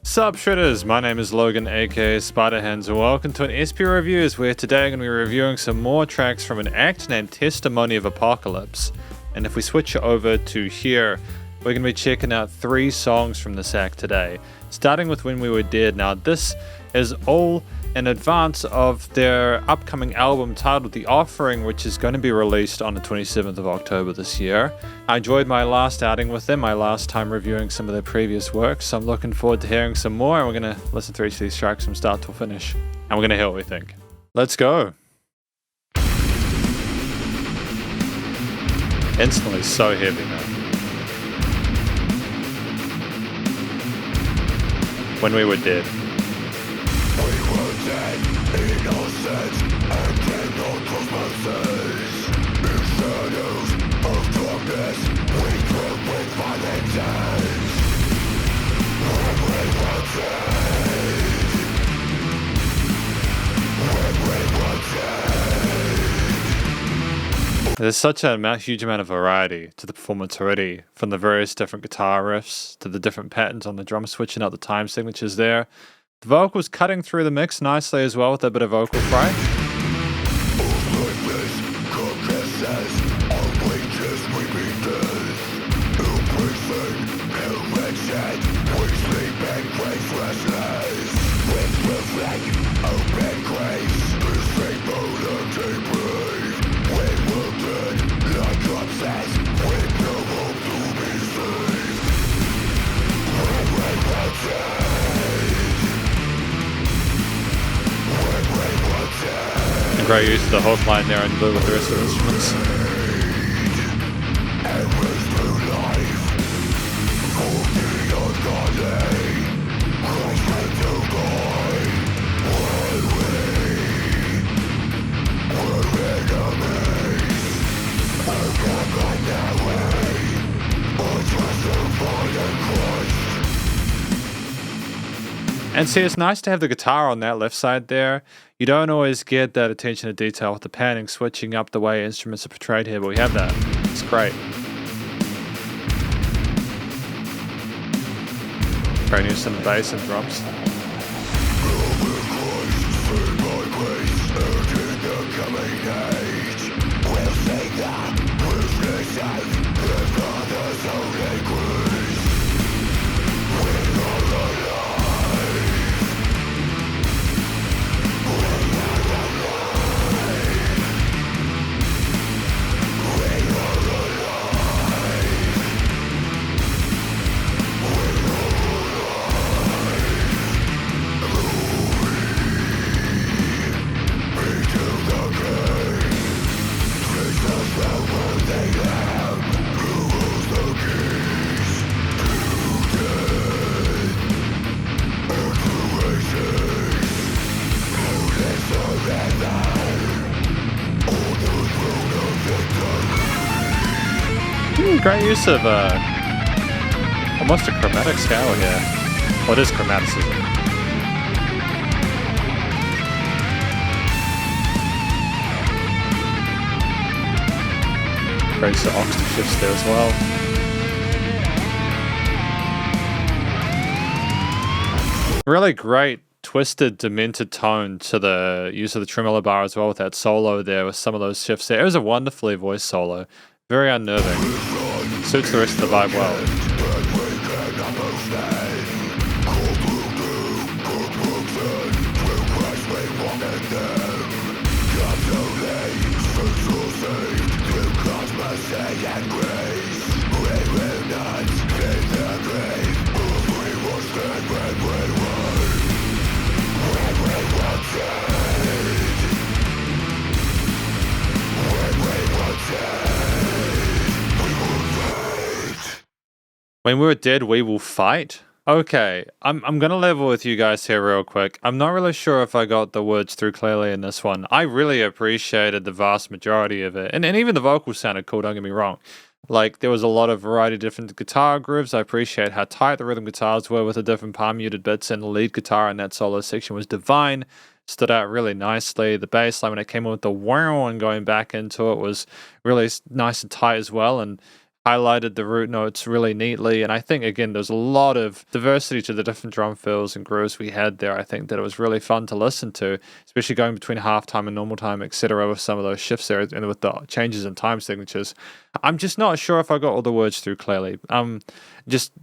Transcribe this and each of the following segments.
Sup Shredders, my name is Logan aka Spiderhands and welcome to an SP Reviews where today I'm going to be reviewing some more tracks from an act named Testimony of Apocalypse. And if we switch over to here, we're going to be checking out 3 songs from this act today. Starting with When We Were Dead. Now this is all in advance of their upcoming album titled The Offering, which is going to be released on the 27th of October this year. I enjoyed my last outing with them, my last time reviewing some of their previous work, so I'm looking forward to hearing some more, and we're going to listen through each of these tracks from start to finish, and we're going to hear what we think. Let's go! Instantly so heavy now. When We Were Dead. Innocent and cannot cosmoses. In shadows of darkness, we drunk with violent hands. When we were dead. When we were dead. There's such a huge amount of variety to the performance already, from the various different guitar riffs to the different patterns on the drum switching out the time signatures there. The vocals cutting through the mix nicely as well with a bit of vocal fry. Great use of the hook line there and with the rest of the instruments. And see, it's nice to have the guitar on that left side there. You don't always get that attention to detail with the panning, switching up the way instruments are portrayed here, but we have that. It's great. Great use of the bass and drums. Great use of almost a chromatic scale here. Well, it is chromaticism. Great use of octave shifts there as well. Really great twisted, demented tone to the use of the tremolo bar as well with that solo there with some of those shifts there. It was a wonderfully voiced solo. Very unnerving. Suits the rest of the vibe well. When we were dead, we will fight. Okay, I'm gonna level with you guys here real quick. I'm not really sure if I got the words through clearly in this one. I really appreciated the vast majority of it, and even the vocals sounded cool. Don't get me wrong. Like there was a lot of variety of different guitar grooves. I appreciate how tight the rhythm guitars were with the different palm muted bits, and the lead guitar in that solo section was divine. Stood out really nicely. The bass line when it came in with the wow and going back into it was really nice and tight as well, and highlighted the root notes really neatly. And I think, again, there's a lot of diversity to the different drum fills and grooves we had there. I think that it was really fun to listen to, especially going between halftime and normal time, etc., with some of those shifts there and with the changes in time signatures. I'm just not sure if I got all the words through clearly. Just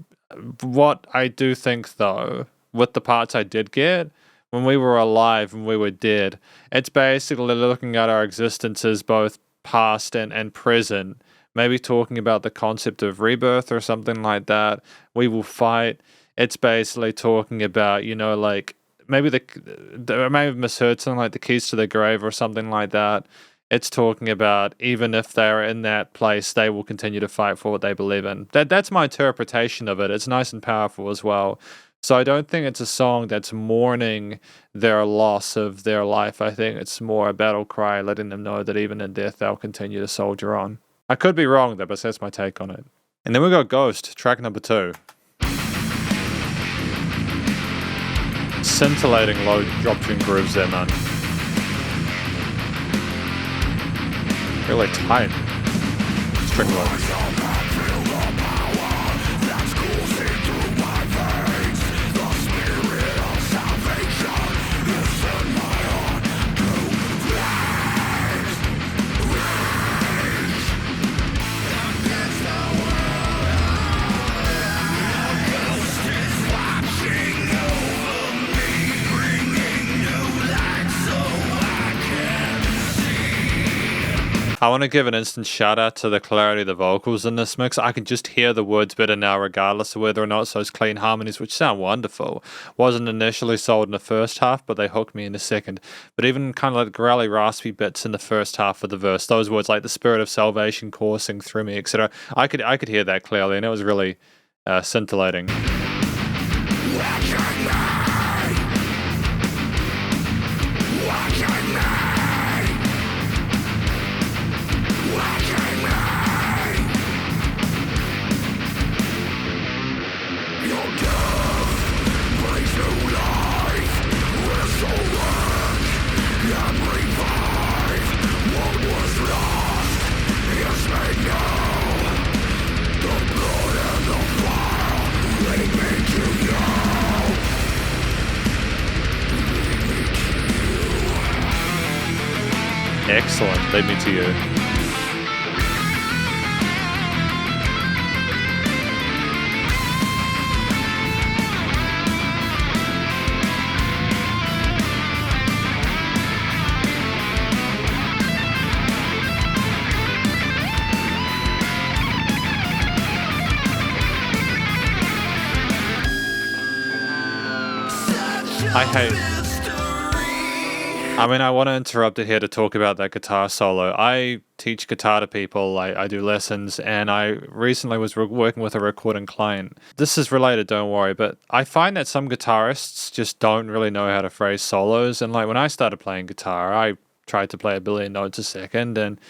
what I do think, though, with the parts I did get, when we were alive and we were dead, it's basically looking at our existences, both past and present, maybe talking about the concept of rebirth or something like that. We will fight. It's basically talking about, like maybe I may have misheard something like the keys to the grave or something like that. It's talking about even if they're in that place, they will continue to fight for what they believe in. That's my interpretation of it. It's nice and powerful as well. So I don't think it's a song that's mourning their loss of their life. I think it's more a battle cry, letting them know that even in death, they'll continue to soldier on. I could be wrong though, but that's my take on it. And then we got Ghost, track number 2. Scintillating low drop tune grooves there, man. Really tight. String low. I want to give an instant shout out to the clarity of the vocals in this mix. I can just hear the words better now, regardless of whether or not it's those clean harmonies, which sound wonderful. Wasn't initially sold in the first half, but they hooked me in the second. But even kind of like the growly, raspy bits in the first half of the verse, those words like the spirit of salvation coursing through me, etc. I could hear that clearly, and it was really scintillating. Excellent. Lead me to you. I want to interrupt it here to talk about that guitar solo. I teach guitar to people, I do lessons, and I recently was working with a recording client. This is related, don't worry, but I find that some guitarists just don't really know how to phrase solos, and like when I started playing guitar, I tried to play a billion notes a second, and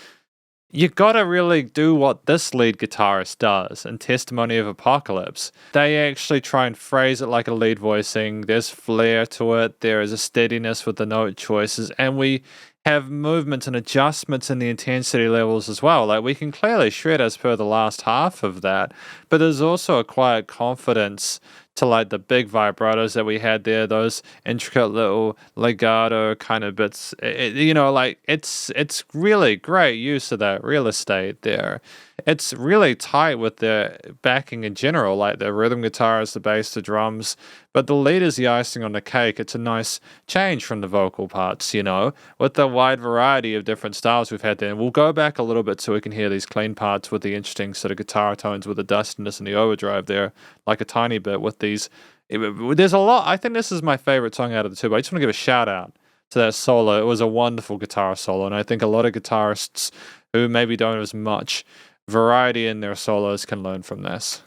you gotta really do what this lead guitarist does in Testimony of Apocalypse. They actually try and phrase it like a lead voicing. There's flair to it. There is a steadiness with the note choices. And we have movements and adjustments in the intensity levels as well. Like we can clearly shred as per the last half of that. But there's also a quiet confidence to like the big vibratos that we had there, those intricate little legato kind of bits. It's really great use of that real estate there. It's really tight with the backing in general, like the rhythm guitars, the bass, the drums. But the lead is the icing on the cake. It's a nice change from the vocal parts, with the wide variety of different styles we've had there. And we'll go back a little bit so we can hear these clean parts with the interesting sort of guitar tones with the dustiness and the overdrive there, like a tiny bit with these. There's a lot. I think this is my favorite song out of the two, but I just want to give a shout out to that solo. It was a wonderful guitar solo, and I think a lot of guitarists who maybe don't have as much variety in their solos can learn from this.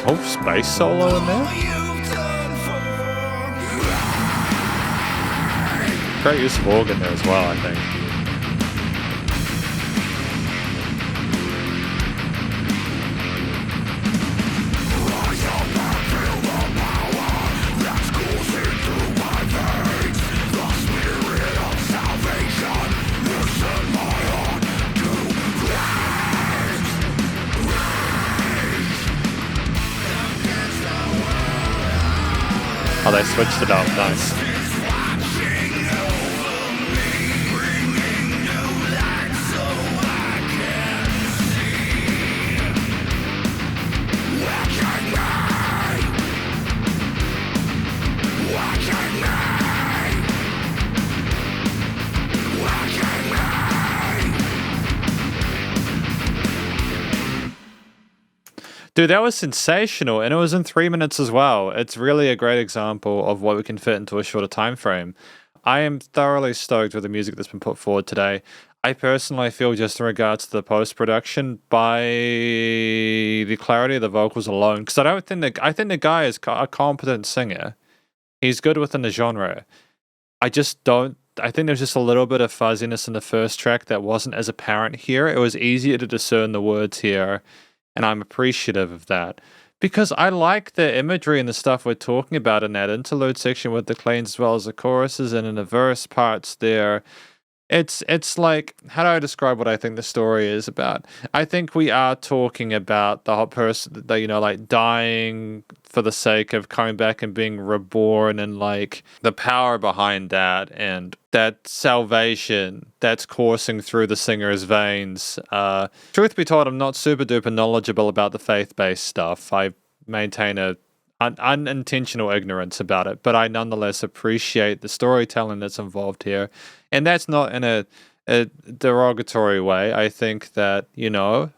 Oh, space solo in there? Great use of organ there as well, I think. Oh, they switched it up. Nice. Dude, that was sensational, and it was in 3 minutes as well. It's really a great example of what we can fit into a shorter time frame. I am thoroughly stoked with the music that's been put forward today. I personally feel, just in regards to the post-production, by the clarity of the vocals alone, because I think the guy is a competent singer. He's good within the genre. I think there's just a little bit of fuzziness in the first track that wasn't as apparent here. It was easier to discern the words here, and I'm appreciative of that. Because I like the imagery and the stuff we're talking about in that interlude section with the cleans as well as the choruses, and in the verse parts there. It's like, how do I describe what I think the story is about? I think we are talking about the whole person, like dying for the sake of coming back and being reborn, and like the power behind that, and that salvation that's coursing through the singer's veins. Truth be told, I'm not super duper knowledgeable about the faith-based stuff. I maintain a unintentional ignorance about it, but I nonetheless appreciate the storytelling that's involved here. And that's not in a derogatory way. I think that,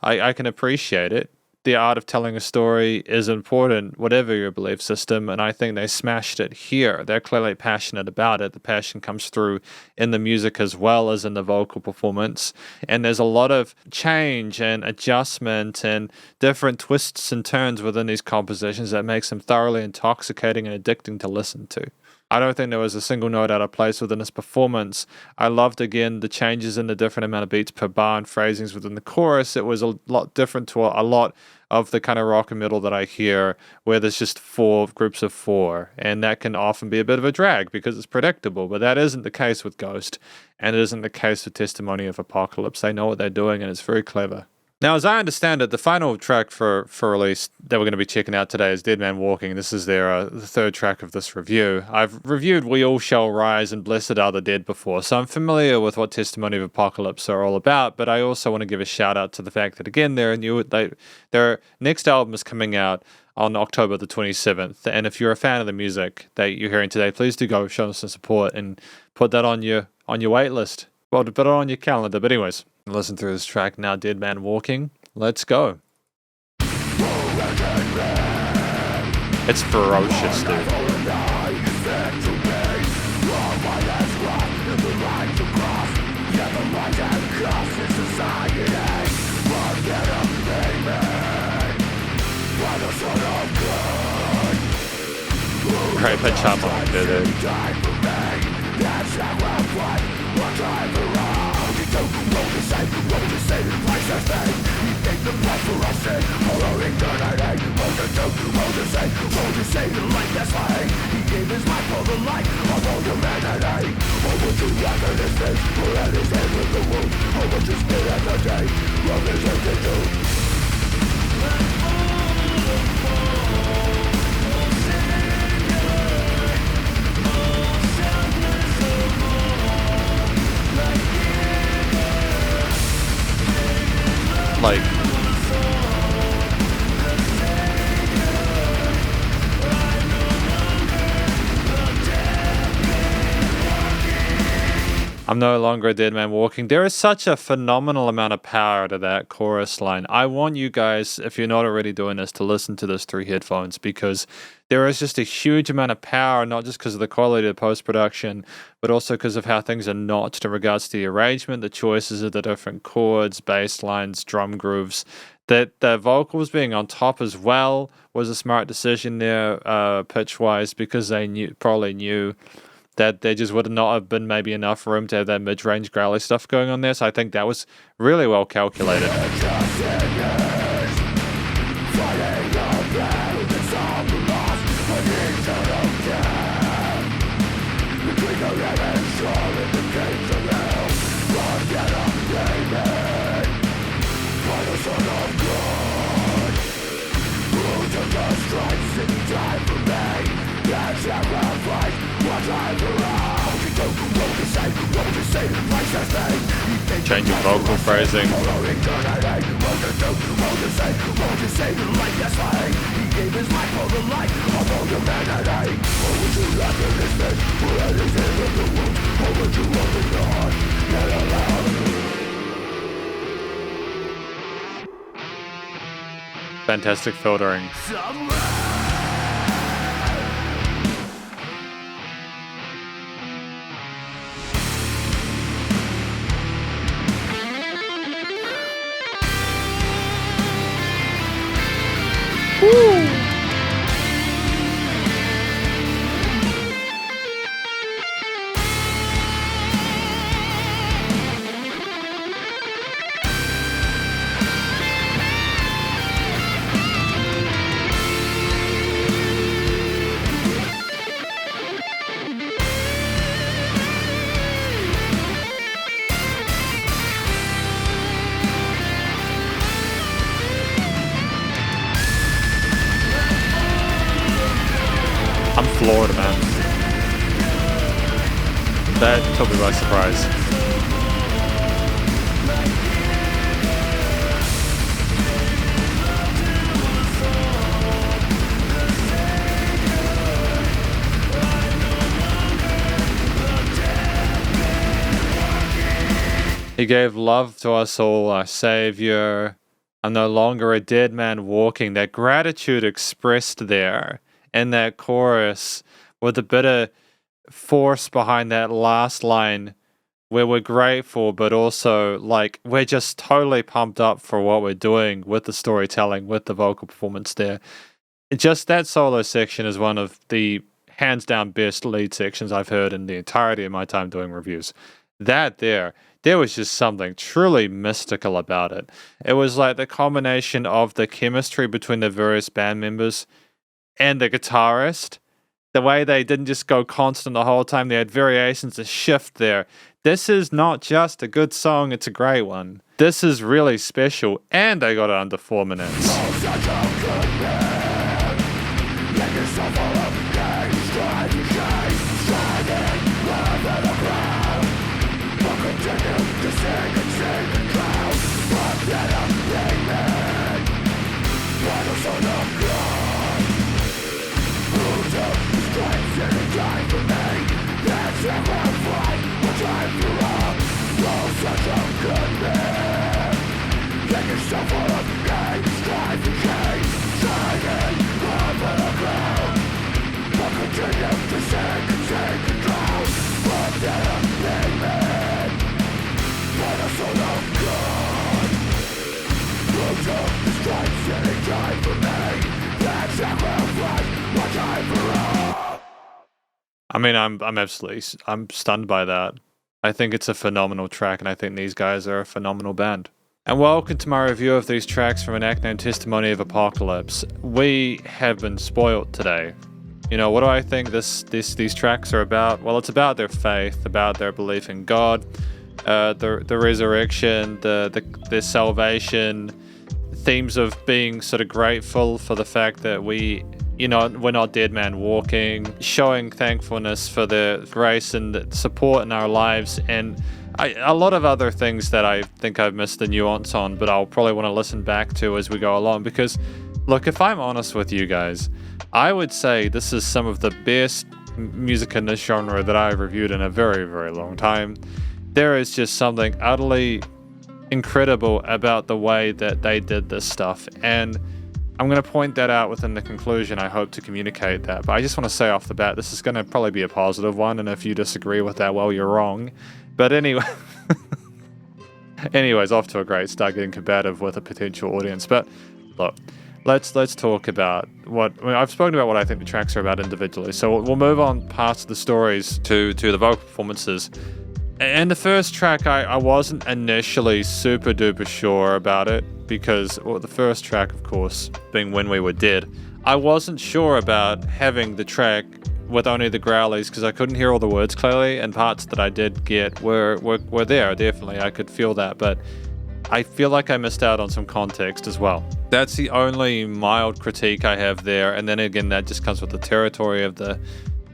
I can appreciate it. The art of telling a story is important, whatever your belief system, and I think they smashed it here. They're clearly passionate about it. The passion comes through in the music as well as in the vocal performance. And there's a lot of change and adjustment and different twists and turns within these compositions that makes them thoroughly intoxicating and addicting to listen to. I don't think there was a single note out of place within this performance. I loved, again, the changes in the different amount of beats per bar and phrasings within the chorus. It was a lot different to a lot of the kind of rock and metal that I hear, where there's just 4 groups of 4, and that can often be a bit of a drag because it's predictable, but that isn't the case with Ghost, and it isn't the case with Testimony of Apocalypse. They know what they're doing, and it's very clever. Now, as I understand it, the final track for release that we're going to be checking out today is Dead Man Walking. This is their the third track of this review. I've reviewed We All Shall Rise and Blessed Are the Dead before, so I'm familiar with what Testimony of Apocalypse are all about, but I also want to give a shout out to the fact that, again, their next album is coming out on October the 27th, and if you're a fan of the music that you're hearing today, please do go show them some support and put that on your wait list. Well, put it on your calendar, but anyways. Listen through this track now, Dead Man Walking. Let's go. It's ferocious, dude. Great pitch up on it, dude. Like, I'm no longer a dead man walking. There is such a phenomenal amount of power to that chorus line. I want you guys, if you're not already doing this, to listen to this through headphones, because there is just a huge amount of power, not just because of the quality of the post-production, but also because of how things are notched in regards to the arrangement, the choices of the different chords, bass lines, drum grooves. That the vocals being on top as well was a smart decision there, pitch-wise, because they probably knew that there just would not have been maybe enough room to have that mid-range growly stuff going on there. So I think that was really well calculated. Stripes and die for me. change of vocal phrasing. Fantastic filtering. I'm floored, man. That took me by surprise. He gave love to our soul, our savior. I'm no longer a dead man walking. That gratitude expressed there in that chorus with a bit of force behind that last line where we're grateful, but also like we're just totally pumped up for what we're doing with the storytelling, with the vocal performance there. Just that solo section is one of the hands down best lead sections I've heard in the entirety of my time doing reviews. There was just something truly mystical about it. It was like the combination of the chemistry between the various band members and the guitarist. The way they didn't just go constant the whole time, they had variations, a shift there. This is not just a good song, it's a great one. This is really special, and they got it under 4 minutes. I mean, I'm stunned by that. I think it's a phenomenal track, and I think these guys are a phenomenal band. And welcome to my review of these tracks from an act named Testimony of Apocalypse. We have been spoiled today. You know, what do I think these tracks are about? Well, it's about their faith, about their belief in God, the resurrection, their salvation, themes of being sort of grateful for the fact that we're not dead man walking, showing thankfulness for the grace and the support in our lives, and a lot of other things that I think I've missed the nuance on, but I'll probably want to listen back to as we go along. Because, look, if I'm honest with you guys, I would say this is some of the best music in this genre that I've reviewed in a very, very long time. There is just something utterly incredible about the way that they did this stuff, and I'm going to point that out within the conclusion. I hope to communicate that, but I just want to say off the bat, this is going to probably be a positive one, and if you disagree with that, well, you're wrong. But anyway, anyways, off to a great start getting combative with a potential audience. But look, let's talk about I've spoken about what I think the tracks are about individually, so we'll move on past the stories to the vocal performances. And the first track, I wasn't initially super duper sure about it because, well, the first track, of course, being When We Were Dead, I wasn't sure about having the track with only the growlies because I couldn't hear all the words clearly, and parts that I did get were there, definitely. I could feel that, but I feel like I missed out on some context as well. That's the only mild critique I have there, and then again, that just comes with the territory of the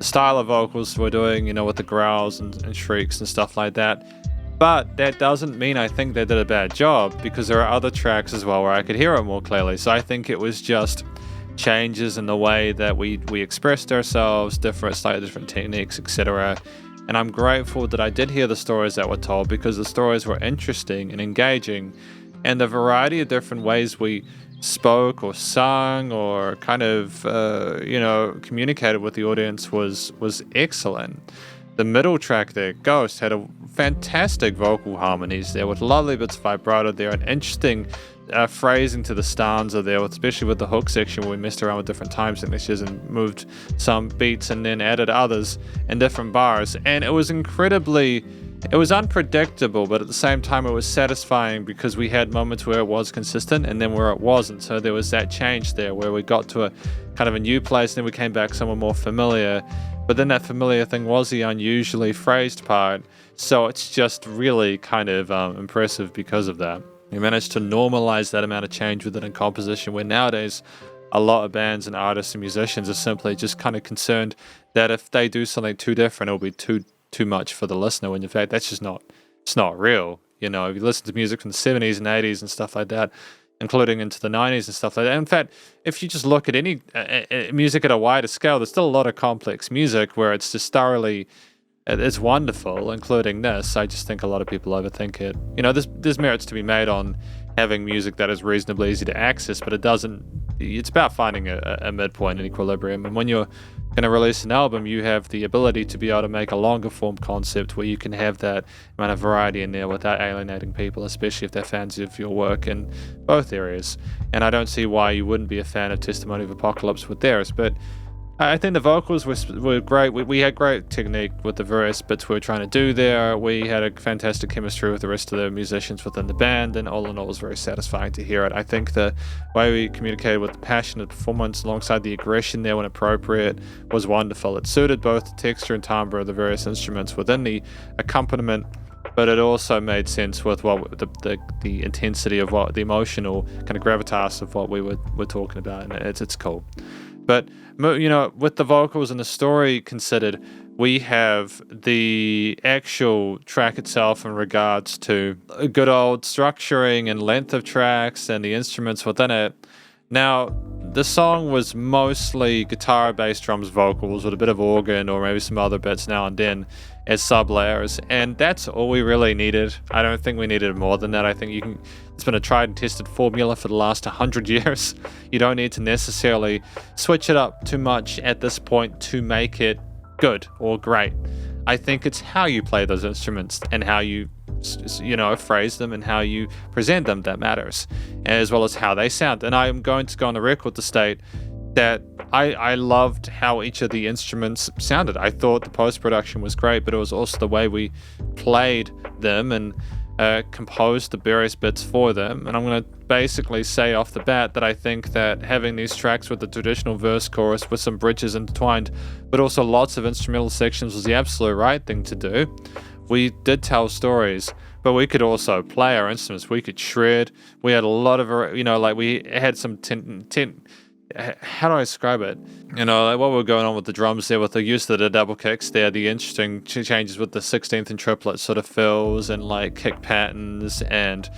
style of vocals we're doing, with the growls and shrieks and stuff like that. But that doesn't mean I think they did a bad job, because there are other tracks as well where I could hear it more clearly. So I think it was just changes in the way that we expressed ourselves, slightly different techniques, etc. And I'm grateful that I did hear the stories that were told, because the stories were interesting and engaging, and the variety of different ways we spoke or sung or kind of communicated with the audience was excellent. The middle track there, Ghost, had a fantastic vocal harmonies there with lovely bits of vibrato there, and interesting phrasing to the stanza there, especially with the hook section where we messed around with different time signatures and moved some beats and then added others in different bars. And it was unpredictable, but at the same time it was satisfying, because we had moments where it was consistent and then where it wasn't. So there was that change there where we got to a kind of a new place and then we came back somewhere more familiar. But then that familiar thing was the unusually phrased part. So it's just really kind of impressive because of that. We managed to normalize that amount of change within a composition, where nowadays a lot of bands and artists and musicians are simply just kind of concerned that if they do something too different, it'll be too much for the listener, when in fact that's just not real. If you listen to music from the 70s and 80s and stuff like that, including into the 90s and stuff like that. In fact, if you just look at any music at a wider scale, there's still a lot of complex music where it's just thoroughly, it's wonderful, including this. I just think a lot of people overthink it. There's merits to be made on having music that is reasonably easy to access, but it's about finding a midpoint, an equilibrium. And when you're going to release an album, you have the ability to be able to make a longer form concept where you can have that amount of variety in there without alienating people, especially if they're fans of your work in both areas. And I don't see why you wouldn't be a fan of Testimony of Apocalypse with theirs. But I think the vocals were great. We had great technique with the various bits we were trying to do there. We had a fantastic chemistry with the rest of the musicians within the band, and all in all, it was very satisfying to hear it. I think the way we communicated with the passionate performance alongside the aggression there when appropriate was wonderful. It suited both the texture and timbre of the various instruments within the accompaniment, but it also made sense with what the intensity of what the emotional kind of gravitas of what we were talking about, and it's cool. But, with the vocals and the story considered, we have the actual track itself in regards to a good old structuring and length of tracks and the instruments within it. Now, the song was mostly guitar, bass, drums, vocals with a bit of organ or maybe some other bits now and then as sub-layers, and that's all we really needed. I don't think we needed more than that. I think it's been a tried and tested formula for the last 100 years. You don't need to necessarily switch it up too much at this point to make it good or great. I think it's how you play those instruments and how you phrase them and how you present them that matters, as well as how they sound. And I am going to go on the record to state that I loved how each of the instruments sounded. I thought the post-production was great, but it was also the way we played them and composed the various bits for them. And I'm going to basically say off the bat that I think that having these tracks with the traditional verse chorus with some bridges intertwined, but also lots of instrumental sections, was the absolute right thing to do. We did tell stories, but we could also play our instruments. We could shred. We had a lot of, we had some how do I describe it? What were going on with the drums there, with the use of the double kicks there, the interesting changes with the 16th and triplet sort of fills and kick patterns, and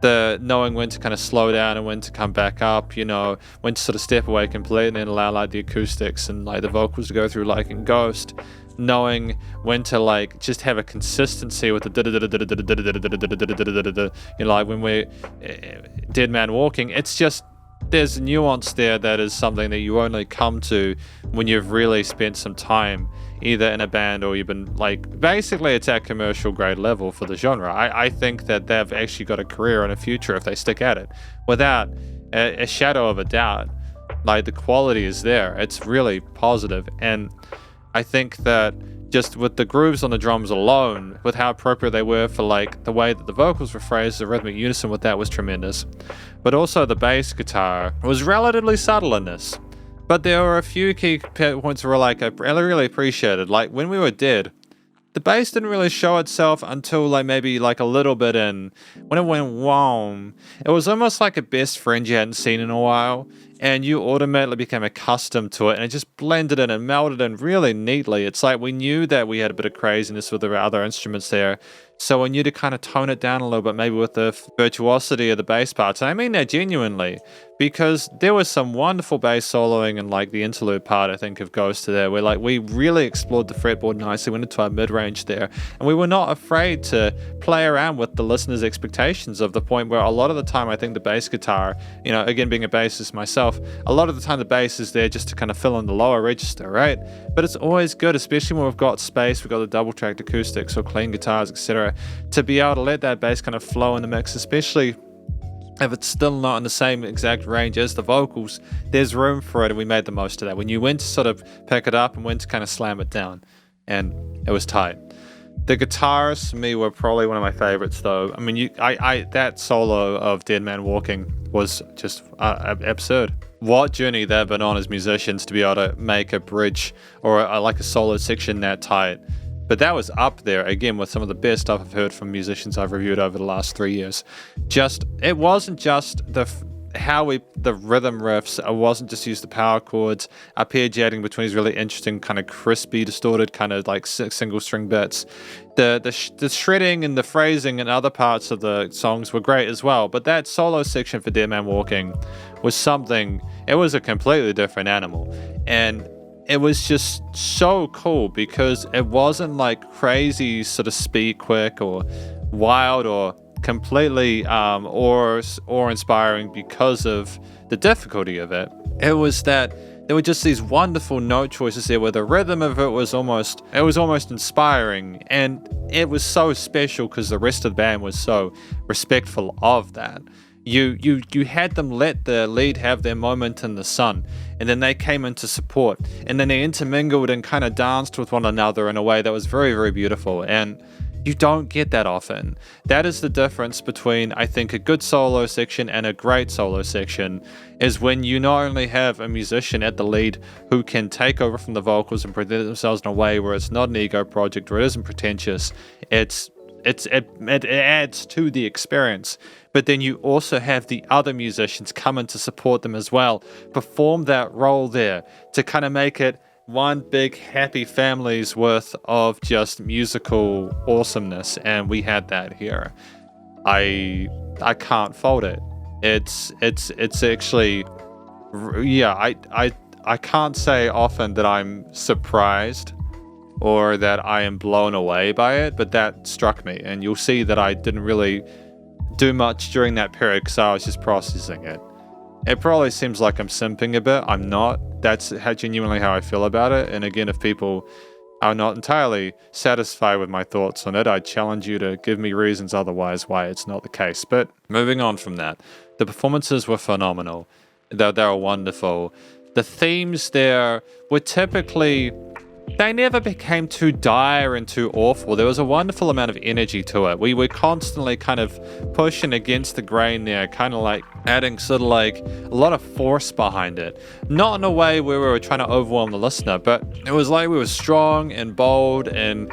the knowing when to kind of slow down and when to come back up, when to sort of step away completely and allow the acoustics and the vocals to go through in Ghost, knowing when to just have a consistency with the when we're Dead Man Walking. It's just, there's nuance there that is something that you only come to when you've really spent some time either in a band or you've been basically it's at commercial grade level for the genre. I think that they've actually got a career and a future if they stick at it, without a shadow of a doubt. The quality is there. It's really positive, and I think that just with the grooves on the drums alone, with how appropriate they were for the way that the vocals were phrased, the rhythmic unison with that was tremendous. But also the bass guitar was relatively subtle in this. But there were a few key points where I really appreciated. When we were dead, the bass didn't really show itself until maybe a little bit in. When it went whom, it was almost like a best friend you hadn't seen in a while. and you automatically became accustomed to it, and it just blended in and melded in really neatly. It's like we knew that we had a bit of craziness with the other instruments there, so we knew to kind of tone it down a little bit, maybe with the virtuosity of the bass parts. And I mean that genuinely, because there was some wonderful bass soloing and like the interlude part, I think, of Ghost there, where like we really explored the fretboard nicely, went into our mid-range there, and we were not afraid to play around with the listener's expectations, of the point where a lot of the time I think the bass guitar, again, being a bassist myself, a lot of the time the bass is there just to kind of fill in the lower register, right? But it's always good, especially when we've got space, we've got the double-tracked acoustics or clean guitars, etc., to be able to let that bass kind of flow in the mix, especially if it's still not in the same exact range as the vocals. There's room for it, and we made the most of that. When you went to sort of pick it up and went to kind of slam it down, and it was tight. The guitars, for me, were probably one of my favorites, though. I mean, that solo of Dead Man Walking was just absurd. What journey they've been on as musicians to be able to make a bridge or like a solo section that tight. But that was up there, again, with some of the best stuff I've heard from musicians I've reviewed over the last 3 years. It wasn't just the rhythm riffs. I wasn't just use the power chords, arpeggiating between these really interesting kind of crispy, distorted kind of like single string bits. The shredding and the phrasing and other parts of the songs were great as well. But that solo section for Dead Man Walking was something. It was a completely different animal, and it was just so cool because it wasn't like crazy sort of speed quick or wild or completely awe-inspiring because of the difficulty of it. It was that there were just these wonderful note choices there where the rhythm of it was almost inspiring, and it was so special because the rest of the band was so respectful of that. You had them let the lead have their moment in the sun, and then they came in to support, and then they intermingled and kind of danced with one another in a way that was very, very beautiful, and you don't get that often. That is the difference between, I think, a good solo section and a great solo section, is when you not only have a musician at the lead who can take over from the vocals and present themselves in a way where it's not an ego project or it isn't pretentious, it adds to the experience. But then you also have the other musicians come in to support them as well, perform that role there to kind of make it one big happy family's worth of just musical awesomeness, and we had that here. I can't fault it. It's actually, yeah, I can't say often that I'm surprised or that I am blown away by it, but that struck me, and you'll see that I didn't really do much during that period because I was just processing it. It probably seems like I'm simping a bit. I'm not. That's genuinely how I feel about it. And again, if people are not entirely satisfied with my thoughts on it, I challenge you to give me reasons otherwise why it's not the case. But moving on from that, the performances were phenomenal. They were wonderful. The themes there were typically... They never became too dire and too awful. There was a wonderful amount of energy to it. We were constantly kind of pushing against the grain there, kind of like adding sort of like a lot of force behind it. Not in a way where we were trying to overwhelm the listener, but it was like we were strong and bold and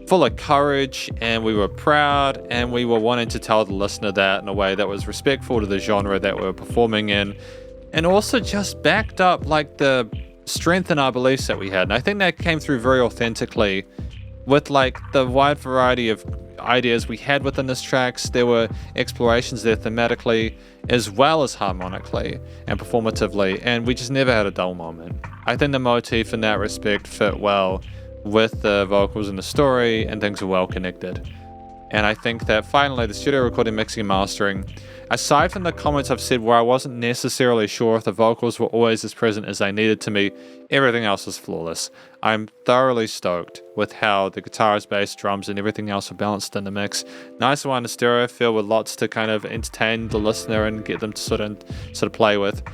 full of courage, and we were proud, and we were wanting to tell the listener that in a way that was respectful to the genre that we were performing in, and also just backed up like the strength in our beliefs that we had. And I think that came through very authentically with like the wide variety of ideas we had within this tracks. There were explorations there thematically as well as harmonically and performatively, and we just never had a dull moment. I think the motif in that respect fit well with the vocals and the story, and things are well connected. And I think that finally the studio recording, mixing and mastering, aside from the comments I've said where I wasn't necessarily sure if the vocals were always as present as they needed to be, everything else was flawless. I'm thoroughly stoked with how the guitars, bass, drums, and everything else were balanced in the mix. Nice one to stereo feel with lots to kind of entertain the listener and get them to sort of play with.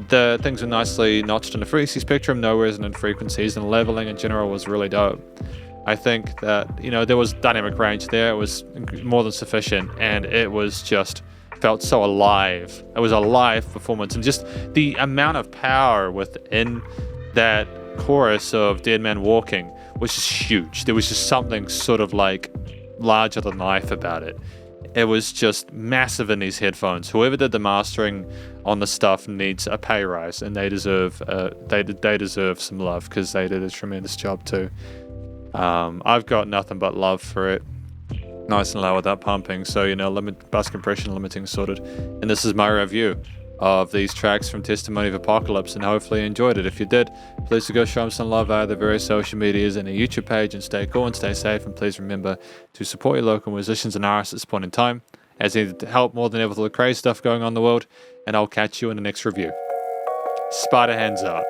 The things were nicely notched in the frequency spectrum, no resonant frequencies, and leveling in general was really dope. I think that, there was dynamic range there. It was more than sufficient, and it was just felt so alive. It was a live performance, and just the amount of power within that chorus of Dead Man Walking was just huge. There was just something sort of like larger than life about it. it was just massive in these headphones. Whoever did the mastering on the stuff needs a pay rise, and they deserve some love because they did a tremendous job too. I've got nothing but love for it. Nice and low without pumping, so bus compression limiting sorted. And this is my review of these tracks from Testimony of Apocalypse, and hopefully you enjoyed it. If you did, please do go show them some love via the various social medias and a YouTube page, and stay cool and stay safe, and please remember to support your local musicians and artists at this point in time, as they need to help more than ever with all the crazy stuff going on in the world. And I'll catch you in the next review. Spiderhands out.